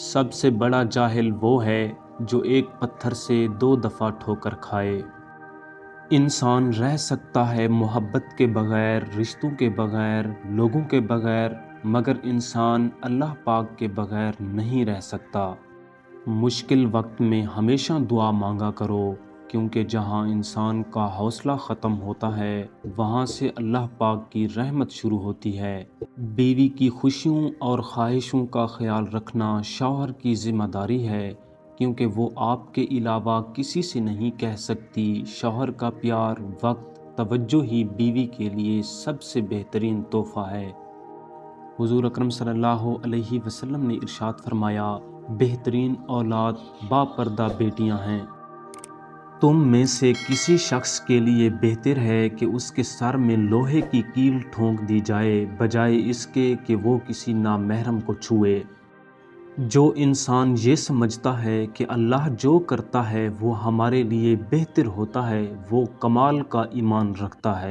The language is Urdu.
سب سے بڑا جاہل وہ ہے جو ایک پتھر سے 2 دفعہ ٹھوکر کھائے۔ انسان رہ سکتا ہے محبت کے بغیر، رشتوں کے بغیر، لوگوں کے بغیر، مگر انسان اللہ پاک کے بغیر نہیں رہ سکتا۔ مشکل وقت میں ہمیشہ دعا مانگا کرو، کیونکہ جہاں انسان کا حوصلہ ختم ہوتا ہے وہاں سے اللہ پاک کی رحمت شروع ہوتی ہے۔ بیوی کی خوشیوں اور خواہشوں کا خیال رکھنا شوہر کی ذمہ داری ہے، کیونکہ وہ آپ کے علاوہ کسی سے نہیں کہہ سکتی۔ شوہر کا پیار، وقت، توجہ ہی بیوی کے لیے سب سے بہترین تحفہ ہے۔ حضور اکرم صلی اللہ علیہ وسلم نے ارشاد فرمایا، بہترین اولاد باپردہ بیٹیاں ہیں۔ تم میں سے کسی شخص کے لیے بہتر ہے کہ اس کے سر میں لوہے کی کیل ٹھونک دی جائے بجائے اس کے کہ وہ کسی نامحرم کو چھوئے۔ جو انسان یہ سمجھتا ہے کہ اللہ جو کرتا ہے وہ ہمارے لیے بہتر ہوتا ہے، وہ کمال کا ایمان رکھتا ہے۔